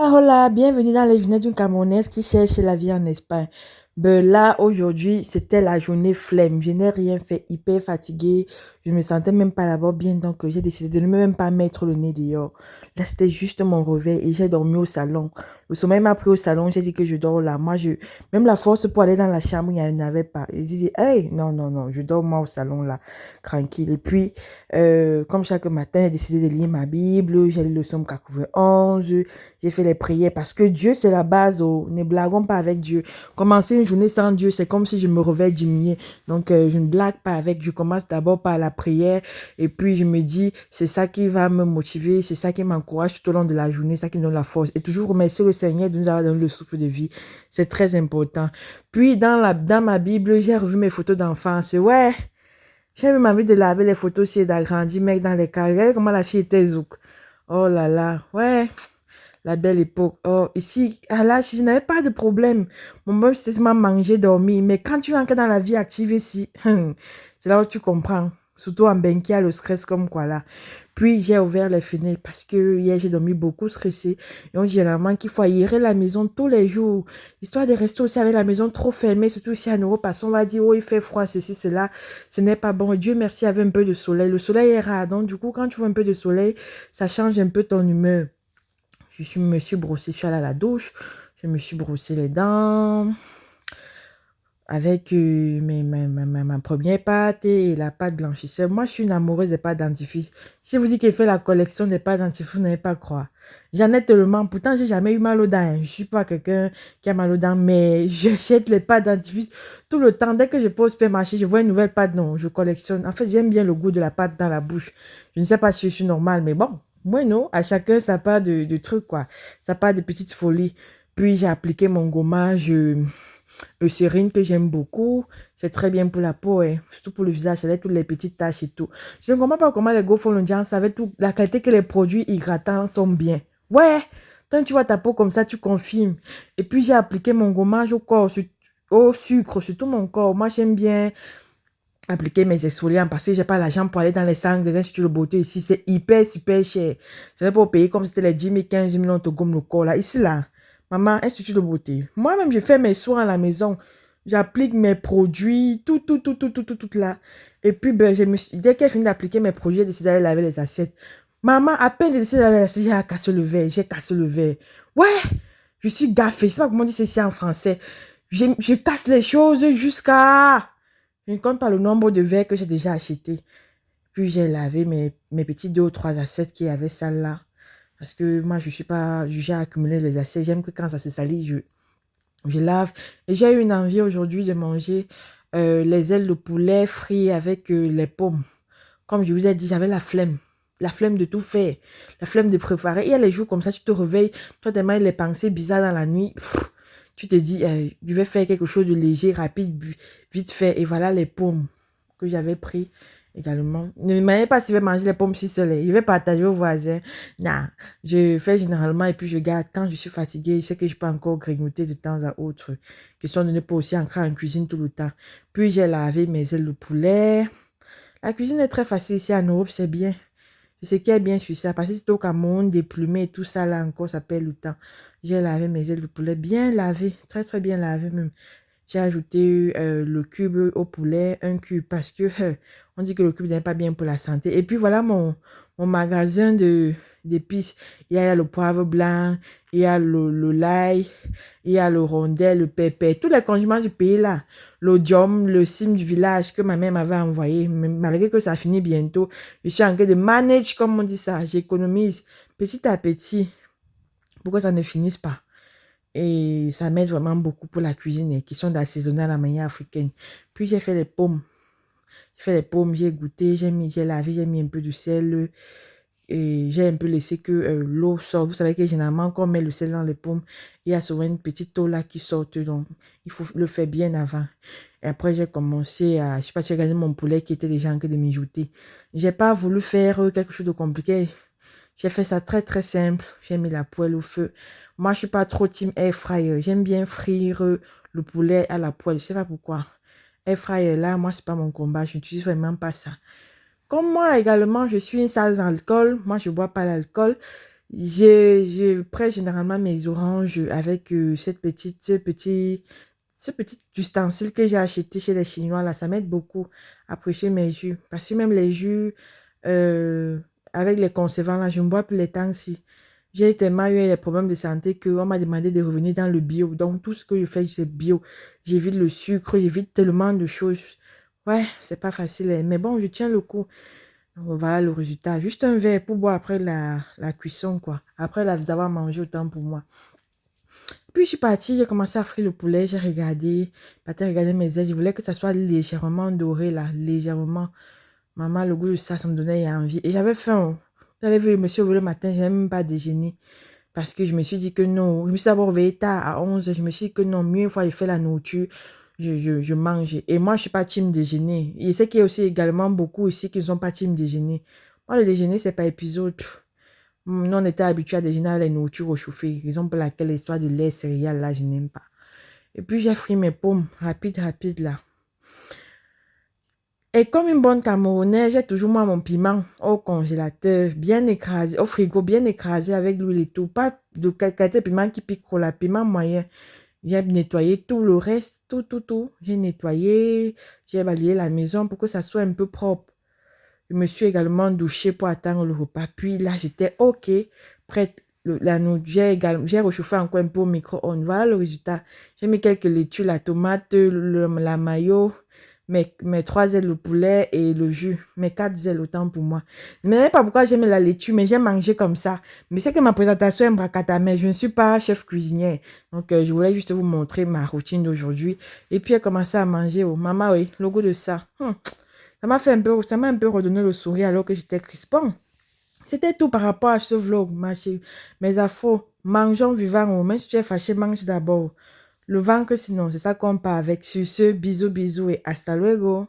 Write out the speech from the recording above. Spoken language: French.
Hola, bienvenue dans les journées d'une Camerounaise qui cherche la vie en Espagne. Ben là, aujourd'hui, c'était la journée flemme. Je n'ai rien fait, hyper fatiguée. Je me sentais même pas d'abord bien, donc j'ai décidé de ne même pas mettre le nez dehors. Là, c'était juste mon réveil et j'ai dormi au salon. Le sommeil m'a pris au salon, j'ai dit que je dors là. Même la force pour aller dans la chambre, il n'y en avait pas. J'ai dit, hey, non, non, non, je dors moi au salon là, tranquille. Et puis, comme chaque matin, j'ai décidé de lire ma Bible. J'ai lu le psaume 91. J'ai fait les prières parce que Dieu, c'est la base. Oh. Ne blaguons pas avec Dieu. Commencer une journée sans Dieu, c'est comme si je me réveille diminué. Donc, je ne blague pas avec. Je commence d'abord par la prière et puis je me dis, c'est ça qui va me motiver, c'est ça qui m'encourage tout au long de la journée, c'est ça qui me donne la force. Et toujours remercier le Seigneur de nous avoir donné le souffle de vie. C'est très important. Puis, dans ma Bible, j'ai revu mes photos d'enfance. Ouais, j'ai même envie de laver les photos si d'agrandir, mec, dans les cas. Regardez comment la fille était zouk. Oh là là, ouais. La belle époque. Oh, ici, à l'âge, je n'avais pas de problème. Mon problème, c'était seulement manger, dormir. Mais quand tu entres dans la vie active ici, c'est là où tu comprends. Surtout en Benkia, le stress comme quoi là. Puis, j'ai ouvert les fenêtres parce que hier, j'ai dormi beaucoup stressé. Et on dit généralement qu'il faut aérer la maison tous les jours. Histoire de rester aussi avec la maison trop fermée, surtout si en Europe, parce qu'on va dire, oh, il fait froid, ceci, cela. Ce n'est pas bon. Dieu merci, il y avait un peu de soleil. Le soleil est rare. Donc, du coup, quand tu vois un peu de soleil, ça change un peu ton humeur. Me suis brossé, je suis allée à la douche, je me suis brossé les dents avec ma première pâte et la pâte blanchisseur. Moi, je suis une amoureuse des pâtes dentifrice. Si vous dites qu'elle fait la collection des pâtes dentifrice, vous n'allez pas croire. J'en ai tellement. Pourtant, j'ai jamais eu mal aux dents. Je suis pas quelqu'un qui a mal aux dents, mais j'achète les pâtes dentifrice tout le temps. Dès que je pose au supermarché, je vois une nouvelle pâte. Non, je collectionne. En fait, j'aime bien le goût de la pâte dans la bouche. Je ne sais pas si je suis normale, mais bon. Moi, non. À chacun, ça part de trucs, quoi. Ça part de petites folies. Puis, j'ai appliqué mon gommage. Eucérine que j'aime beaucoup. C'est très bien pour la peau, hein. Surtout pour le visage, avec toutes les petites taches et tout. Je ne comprends pas comment les go font le diance avec tout, la qualité que les produits hydratants sont bien. Ouais, quand tu vois ta peau comme ça, tu confirmes. Et puis j'ai appliqué mon gommage au corps, au sucre, sur tout mon corps. Moi, j'aime bien appliquer mes exfoliants parce que j'ai pas l'argent pour aller dans les sangs des instituts de beauté ici. C'est hyper, super cher. C'est pas pour payer comme c'était les 10 000, 15 000, on te gomme le corps là. Ici là, maman, institut de beauté. Moi-même, je fais mes soins à la maison. J'applique mes produits, tout là. Et puis, ben, dès qu'elle finit d'appliquer mes produits, j'ai décidé d'aller laver les assiettes. Maman, à peine j'ai décidé d'aller laver les assiettes, j'ai cassé le verre. J'ai cassé le verre. Ouais, je suis gaffée. Je sais pas comment on dit ceci en français. Je casse les choses jusqu'à... Je ne compte pas le nombre de verres que j'ai déjà achetés. Puis j'ai lavé mes petits 2 ou 3 assiettes qui avaient ça là. Parce que moi, je ne suis pas jugée à accumuler les assiettes. J'aime que quand ça se salit, je lave. Et j'ai eu une envie aujourd'hui de manger les ailes de poulet frites avec les pommes. Comme je vous ai dit, j'avais la flemme. La flemme de tout faire. La flemme de préparer. Il y a les jours comme ça, tu te réveilles, toi, t'as les pensées bizarres dans la nuit. Tu te dis, je vais faire quelque chose de léger, rapide, vite fait. Et voilà les pommes que j'avais pris également. Ne m'avez pas si je vais manger les pommes si seul. Je vais partager aux voisins. Non, je fais généralement et puis je garde. Quand je suis fatiguée, je sais que je peux encore grignoter de temps à autre. Question de ne pas aussi entrer en cuisine tout le temps. Puis j'ai lavé mes ailes de poulet. La cuisine est très facile ici en Europe, c'est bien. C'est ce qui est bien sur ça. Parce que c'est au Cameroun, des plumées et tout ça, là encore, ça perd le temps. J'ai lavé mes ailes de poulet, bien lavé, très très bien lavé même. J'ai ajouté le cube au poulet, un cube, parce que on dit que le cube n'est pas bien pour la santé. Et puis voilà mon magasin d'épices. Il y a le poivre blanc, il y a le l'ail, il y a le rondel, le pépé, tous les condiments du pays là. L'odium, le cime du village que ma mère m'avait envoyé. Malgré que ça finit bientôt, je suis en train de manage, comme on dit ça. J'économise petit à petit pour que ça ne finisse pas. Et ça m'aide vraiment beaucoup pour la cuisine et qui sont d'assaisonner à la manière africaine. Puis j'ai fait les pommes. J'ai fait les pommes, j'ai goûté, j'ai lavé, j'ai mis un peu de sel. Et j'ai un peu laissé que l'eau sorte. Vous savez que généralement, quand on met le sel dans les pommes, il y a souvent une petite eau là qui sort. Donc, il faut le faire bien avant. Et après, j'ai commencé à... Je sais pas, j'ai regardé mon poulet qui était déjà en train de mijoter. J'ai pas voulu faire quelque chose de compliqué. J'ai fait ça très très simple. J'ai mis la poêle au feu. Moi, je suis pas trop team air fryer. J'aime bien frire le poulet à la poêle. Je sais pas pourquoi. Air fryer là, moi, c'est pas mon combat. Je n'utilise vraiment pas ça. Comme moi également, je suis une sale dans l'alcool. Moi, je bois pas l'alcool. Je prête généralement mes oranges avec ce petit ustensile que j'ai acheté chez les Chinois là. Ça m'aide beaucoup à prêcher mes jus. Parce que même les jus euh, avec les conservants là, je ne bois plus les temps-ci. J'ai tellement eu des problèmes de santé qu'on m'a demandé de revenir dans le bio. Donc tout ce que je fais, c'est bio. J'évite le sucre, j'évite tellement de choses. Ouais, c'est pas facile, hein. Mais bon, je tiens le coup. Voilà le résultat. Juste un verre pour boire après la cuisson, quoi. Après avoir mangé, autant pour moi. Puis je suis partie, j'ai commencé à frire le poulet, j'ai regardé, partie regarder mes ailes. Je voulais que ça soit légèrement doré, là, légèrement. Maman, le goût de ça, ça me donnait envie. Et j'avais faim, oh. J'avais vu le monsieur le matin, je n'avais même pas déjeuné. Parce que je me suis dit que non. Je me suis d'abord réveillée tard à 11. Je me suis dit que non, mieux une fois je fais la nourriture, je mange. Et moi, je ne suis pas team déjeuner. Et c'est qu'il y a aussi également beaucoup ici qui ne sont pas team déjeuner. Moi, le déjeuner, c'est pas épisode. Nous, on était habitués à déjeuner avec les nourritures réchauffées. Raison pour laquelle l'histoire de lait céréales, là, je n'aime pas. Et puis, j'ai frit mes pommes. Rapide, rapide, là. Et comme une bonne Camerounaise, j'ai toujours moi mon piment au congélateur, bien écrasé, au frigo, bien écrasé avec l'huile et tout. Pas de qualité piment qui pique trop, la piment moyen. J'ai nettoyé tout le reste, tout. J'ai nettoyé, j'ai balayé la maison pour que ça soit un peu propre. Je me suis également douchée pour attendre le repas. Puis là, j'étais OK, prête. J'ai réchauffé encore un peu au micro-ondes. Voilà le résultat. J'ai mis quelques laitues, la tomate, la mayo, mes 3 ailes de poulet et le jus. Mes 4 ailes, autant pour moi. Je ne sais pas pourquoi j'ai mis la laitue, mais j'ai mangé comme ça. Mais c'est que ma présentation est bracata, je ne suis pas chef cuisinière. Donc, je voulais juste vous montrer ma routine d'aujourd'hui. Et puis, elle commencé à manger. Oh, maman, oui, le goût de ça. Ça m'a un peu redonné le sourire alors que j'étais crispant. C'était tout par rapport à ce vlog, mes afros. Mangeons vivant, oh. Même si tu es fâché, mange d'abord. Le ventre, sinon, c'est ça qu'on part avec. Sur ce, bisous, bisous et hasta luego.